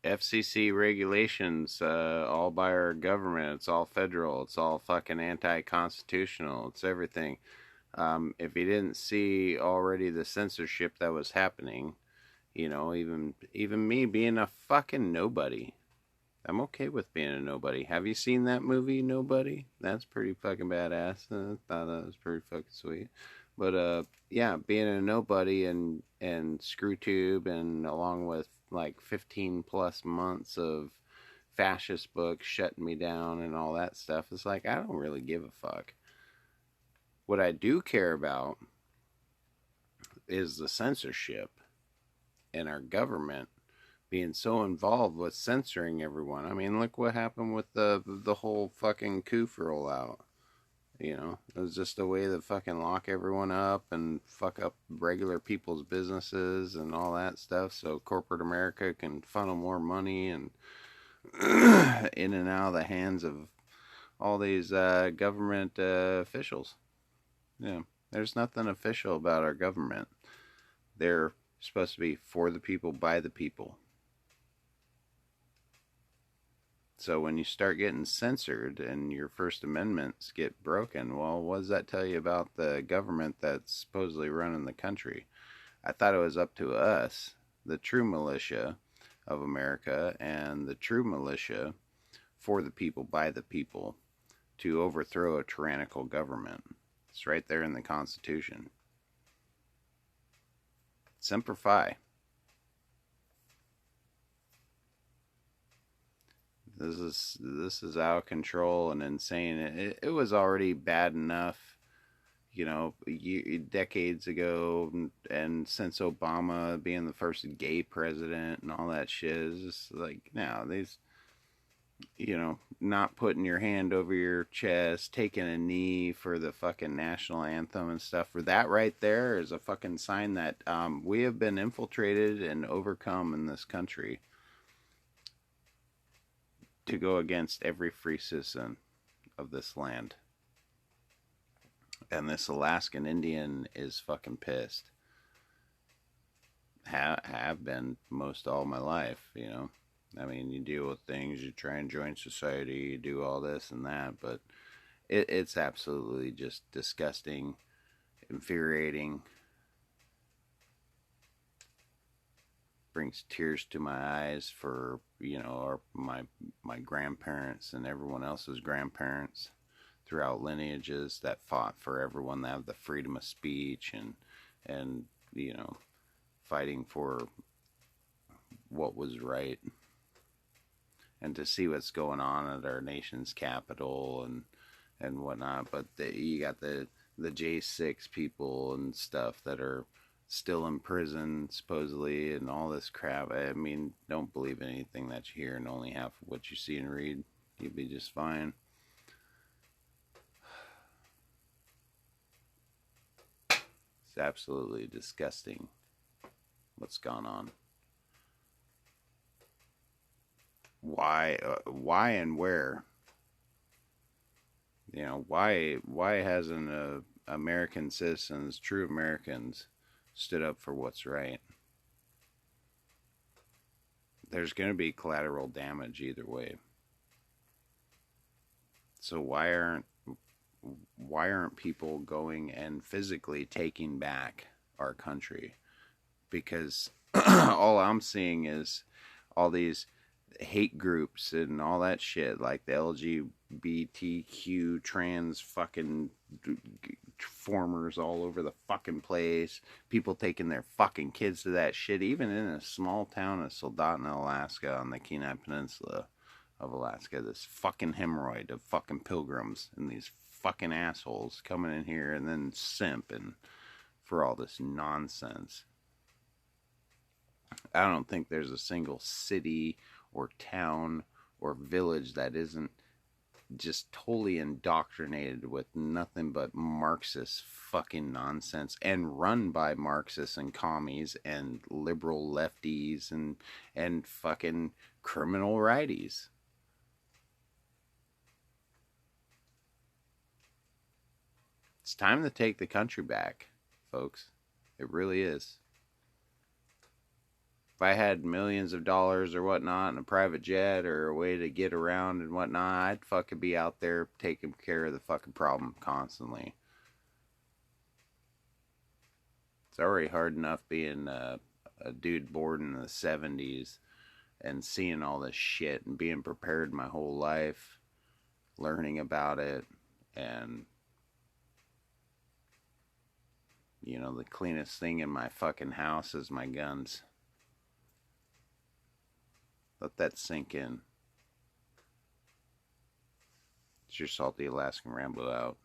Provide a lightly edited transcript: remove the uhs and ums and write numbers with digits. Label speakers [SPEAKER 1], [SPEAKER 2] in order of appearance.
[SPEAKER 1] FCC regulations, all by our government. It's all federal. It's all fucking anti-constitutional. It's everything. If you didn't see already the censorship that was happening, even me being a fucking nobody, I'm okay with being a nobody. Have you seen that movie, Nobody? That's pretty fucking badass. I thought that was pretty fucking sweet. But yeah, being a nobody and ScrewTube, and along with like 15 plus months of fascist books shutting me down and all that stuff, it's like I don't really give a fuck. What I do care about is the censorship and our government being so involved with censoring everyone. I mean, look what happened with the whole fucking coup rollout. It was just a way to fucking lock everyone up and fuck up regular people's businesses and all that stuff, so corporate America can funnel more money and in and out of the hands of all these government officials. Yeah, there's nothing official about our government. They're supposed to be for the people, by the people. So when you start getting censored and your First Amendments get broken, well, what does that tell you about the government that's supposedly running the country? I thought it was up to us, the true militia of America, and the true militia for the people, by the people, to overthrow a tyrannical government. It's right there in the Constitution. Semper Fi. This is out of control and insane. It was already bad enough, decades ago, and since Obama being the first gay president and all that shit is just like now these, not putting your hand over your chest, taking a knee for the fucking national anthem and stuff. For that right there is a fucking sign that we have been infiltrated and overcome in this country to go against every free citizen of this land. And this Alaskan Indian is fucking pissed. Have been most all my life. I mean, you deal with things, you try and join society, you do all this and that, but it's absolutely just disgusting, infuriating, brings tears to my eyes for my grandparents and everyone else's grandparents throughout lineages that fought for everyone to have the freedom of speech and fighting for what was right, and to see what's going on at our nation's capital and whatnot. But you got the J6 people and stuff that are still in prison supposedly and all this crap. I mean, don't believe anything that you hear and only half of what you see and read. You'll be just fine. It's absolutely disgusting what's gone on. Why and where? Why hasn't American citizens, true Americans, stood up for what's right? There's going to be collateral damage either way. So why aren't people going and physically taking back our country? Because all I'm seeing is all these hate groups and all that shit, like the LGBTQ trans fucking formers all over the fucking place. People taking their fucking kids to that shit, even in a small town of Soldotna, Alaska, on the Kenai Peninsula of Alaska. This fucking hemorrhoid of fucking pilgrims and these fucking assholes coming in here and then simping for all this nonsense. I don't think there's a single city or town or village that isn't just totally indoctrinated with nothing but Marxist fucking nonsense and run by Marxists and commies and liberal lefties and fucking criminal righties. It's time to take the country back, folks. It really is. If I had millions of dollars or whatnot and a private jet or a way to get around and whatnot, I'd fucking be out there taking care of the fucking problem constantly. It's already hard enough being a dude born in the 70s and seeing all this shit and being prepared my whole life, learning about it, and the cleanest thing in my fucking house is my guns. Let that sink in. It's your salty Alaskan Ramble out.